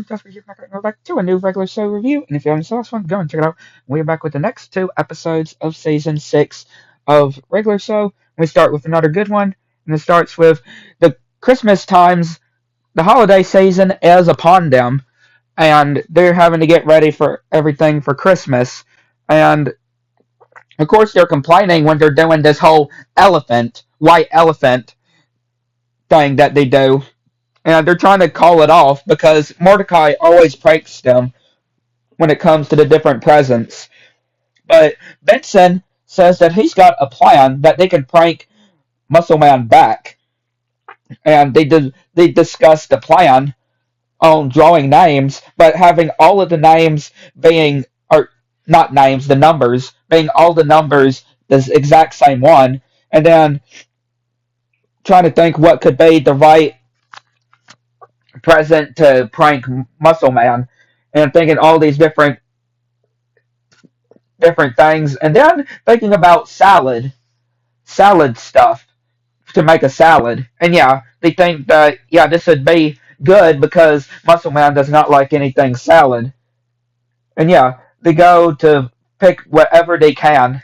Just we're back, to a new regular show review, and if you haven't seen this one, go and check it out. We're back with the next two episodes of season 6 of regular show. We start with another good one, and it starts with the Christmas times. The holiday season is upon them, and they're having to get ready for everything for Christmas. And of course, they're complaining when they're doing this whole white elephant thing that they do, and they're trying to call it off because Mordecai always pranks them when it comes to the different presents. But Benson says that he's got a plan that they can prank Muscle Man back, and they discuss the plan on drawing names, but having all of the names being, or not names, the numbers being all the numbers the exact same one, and then trying to think what could be the right present to prank Muscle Man, and thinking all these different things, and then thinking about salad stuff to make a salad. And yeah, they think that yeah, this would be good because Muscle Man does not like anything salad. And yeah, they go to pick whatever they can,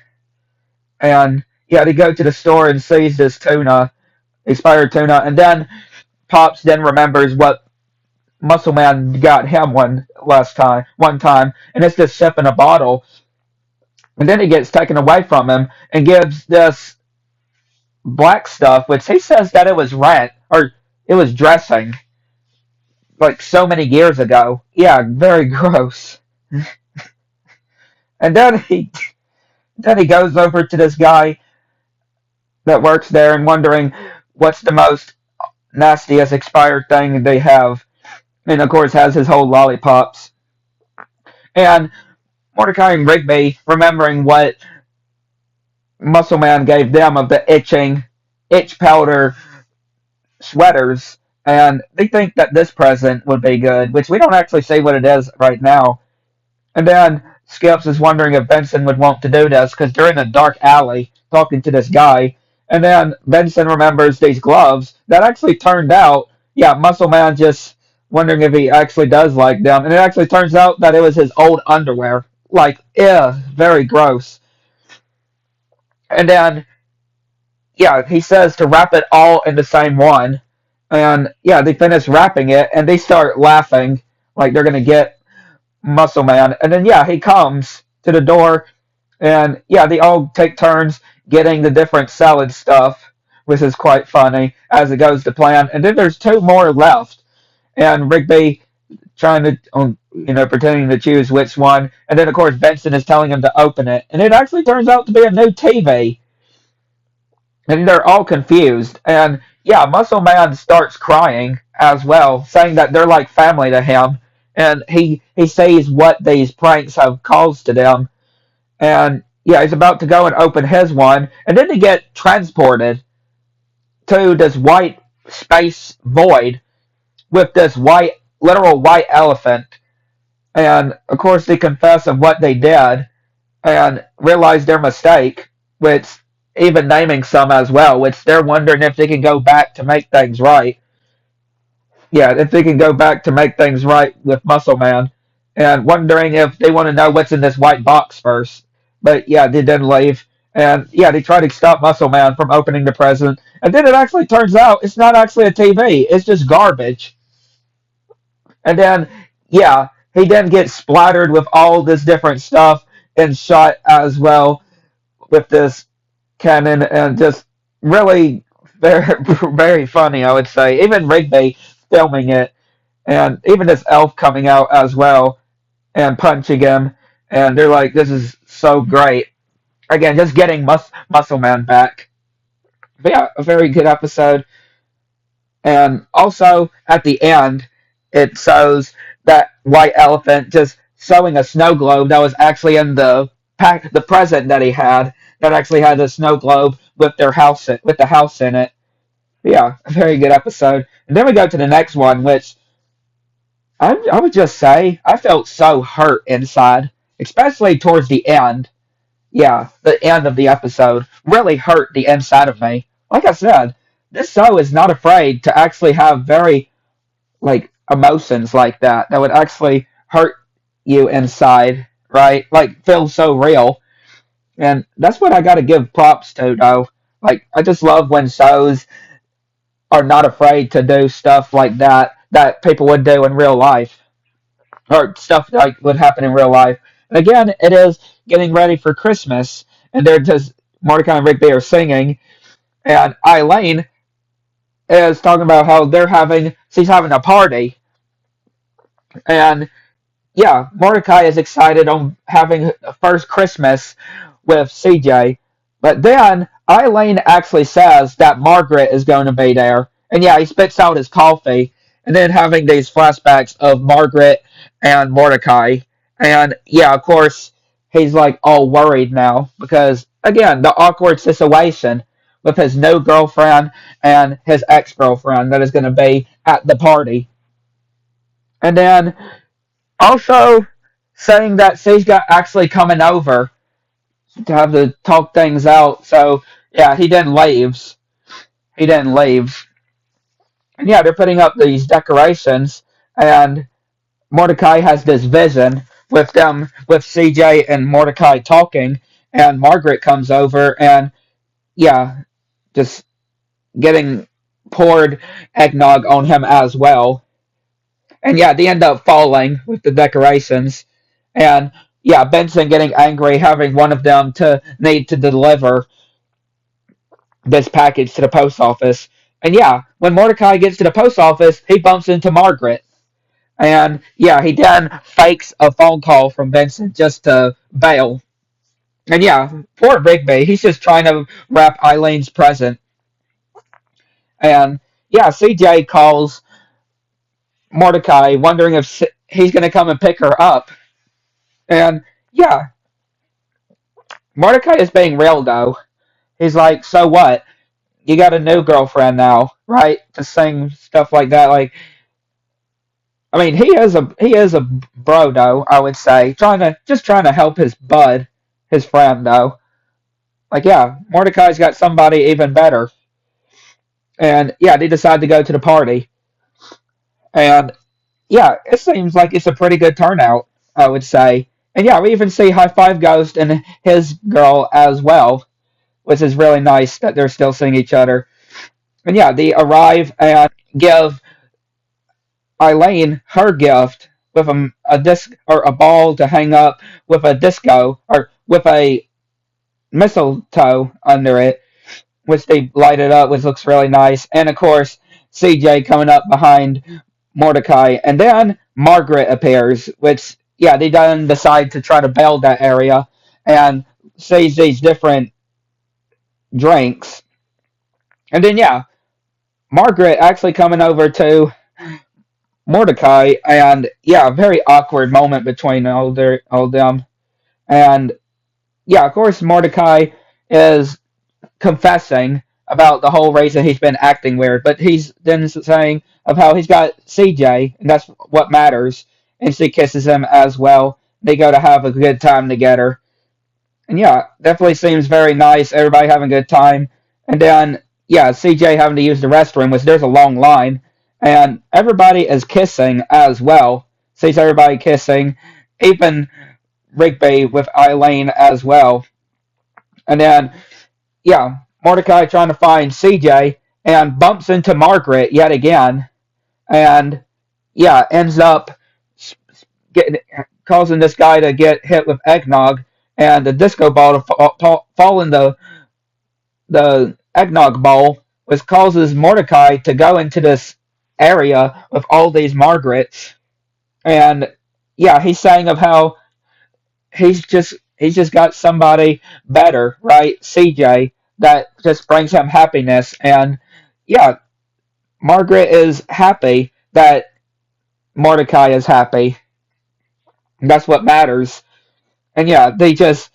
and yeah, they go to the store and sees this expired tuna, and then Pops then remembers what Muscle Man got him one time, and it's this ship in a bottle. And then it gets taken away from him and gives this black stuff, which he says that it was rent or it was dressing like so many years ago. Yeah, very gross. And then he goes over to this guy that works there and wondering what's the most nastiest expired thing they have. And of course has his whole lollipops. And Mordecai and Rigby remembering what Muscle Man gave them of the itch powder sweaters, and they think that this present would be good, which we don't actually see what it is right now. And then Skips is wondering if Benson would want to do this because they're in a dark alley talking to this guy. And then Benson remembers these gloves that actually turned out, yeah, Muscle Man just wondering if he actually does like them. And it actually turns out that it was his old underwear. Like, ew, very gross. And then, yeah, he says to wrap it all in the same one. And yeah, they finish wrapping it and they start laughing like they're going to get Muscle Man. And then, yeah, he comes to the door and yeah, they all take turns getting the different salad stuff, which is quite funny as it goes to plan. And then there's two more left. And Rigby trying to, pretending to choose which one. And then, of course, Benson is telling him to open it. And it actually turns out to be a new TV. And they're all confused. And yeah, Muscle Man starts crying as well, saying that they're like family to him. And he sees what these pranks have caused to them. And yeah, he's about to go and open his one. And then they get transported to this white space void with this literal white elephant. And of course, they confess of what they did and realize their mistake, which even naming some as well, which they're wondering if they can go back to make things right. Yeah, if they can go back to make things right with Muscle Man, and wondering if they want to know what's in this white box first. But yeah, they didn't leave. And yeah, they try to stop Muscle Man from opening the present. And then it actually turns out it's not actually a TV, it's just garbage. And then, yeah, he then gets splattered with all this different stuff and shot as well with this cannon, and just really very very funny, I would say. Even Rigby filming it, and even this elf coming out as well and punching him, and they're like, "This is so great." Again, just getting Muscle Man back. But yeah, a very good episode. And also at the end, it shows that white elephant just showing a snow globe that was actually in the present that he had, that actually had a snow globe with the house in it. Yeah, a very good episode. And then we go to the next one, which I would just say I felt so hurt inside, especially towards the end. Yeah, the end of the episode really hurt the inside of me. Like I said, this show is not afraid to actually have very like emotions like that that would actually hurt you inside, right? Like feel so real. And that's what I got to give props to, though. Like, I just love when shows are not afraid to do stuff like that that people would do in real life, or stuff like would happen in real life. And again, it is getting ready for Christmas, and they're just Mordecai and Rigby are singing, and Eileen is talking about how she's having a party, and yeah, Mordecai is excited on having the first Christmas with CJ, but then Eileen actually says that Margaret is going to be there, and yeah, he spits out his coffee, and then having these flashbacks of Margaret and Mordecai, and yeah, of course, he's like all worried now because again, the awkward situation with his new girlfriend and his ex-girlfriend that is going to be at the party, and then also saying that she's got actually coming over to have to talk things out. So yeah, he then leaves. He then leaves. And yeah, they're putting up these decorations, and Mordecai has this vision with them, with CJ and Mordecai talking, and Margaret comes over, and yeah, just getting poured eggnog on him as well. And yeah, they end up falling with the decorations. And yeah, Benson getting angry, having one of them to need to deliver this package to the post office. And yeah, when Mordecai gets to the post office, he bumps into Margaret. And yeah, he then fakes a phone call from Benson just to bail. And yeah, poor Rigby, he's just trying to wrap Eileen's present. And yeah, CJ calls Mordecai, wondering if he's going to come and pick her up. And yeah, Mordecai is being real though. He's like, so what? You got a new girlfriend now, right? To sing stuff like that. Like, I mean, he is a bro though. I would say, trying to help his bud, his friend though. Like, yeah, Mordecai's got somebody even better. And yeah, they decide to go to the party. And yeah, it seems like it's a pretty good turnout. I would say. And yeah, we even see High Five Ghost and his girl as well, which is really nice that they're still seeing each other. And yeah, they arrive and give Eileen her gift with a disc or a ball to hang up with a disco or with a mistletoe under it, which they light it up, which looks really nice. And of course, CJ coming up behind Mordecai, and then Margaret appears, which yeah, they then decide to try to build that area and sees these different drinks, and then yeah, Margaret actually coming over to Mordecai, and yeah, a very awkward moment between all them, and yeah, of course Mordecai is confessing about the whole reason he's been acting weird, but he's then saying of how he's got CJ, and that's what matters, and she kisses him as well. They go to have a good time together, and yeah, definitely seems very nice. Everybody having a good time, and then yeah, CJ having to use the restroom, which there's a long line, and everybody is kissing as well. Sees everybody kissing, even Rigby with Eileen as well, and then yeah, Mordecai trying to find CJ and bumps into Margaret yet again, and yeah, ends up getting causing this guy to get hit with eggnog and the disco ball to fall in the eggnog bowl, which causes Mordecai to go into this area with all these Margarets, and yeah, he's saying of how he's just got somebody better, right? CJ that just brings him happiness, and yeah, Margaret is happy that Mordecai is happy. That's what matters. And yeah, they just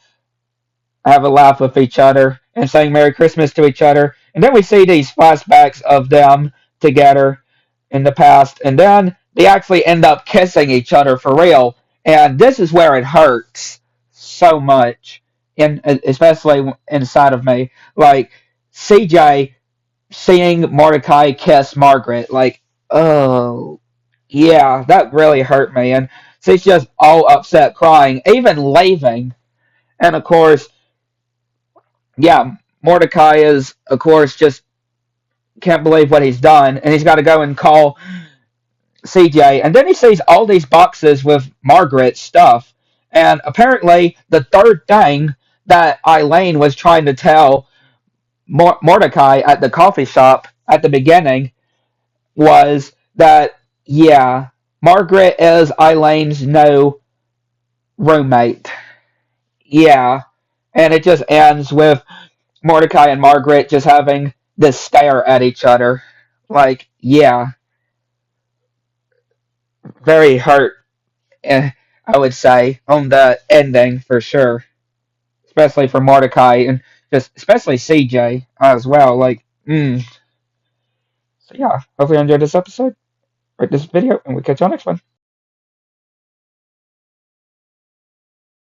have a laugh with each other and saying Merry Christmas to each other. And then we see these flashbacks of them together in the past, and then they actually end up kissing each other for real. And this is where it hurts so much, in especially inside of me. Like CJ seeing Mordecai kiss Margaret, like oh yeah, that really hurt me. And she's just all upset, crying, even leaving. And of course, yeah, Mordecai is, of course, just can't believe what he's done, and he's got to go and call CJ. And then he sees all these boxes with Margaret's stuff. And apparently, the third thing that Eileen was trying to tell Mordecai at the coffee shop at the beginning was that, yeah, Margaret is Eileen's no roommate. Yeah. And it just ends with Mordecai and Margaret just having this stare at each other. Like, yeah, very hurt, I would say, on the ending for sure. Especially for Mordecai and just especially CJ as well. Like, So yeah, hopefully you enjoyed this episode, or this video, and we'll catch you on next one.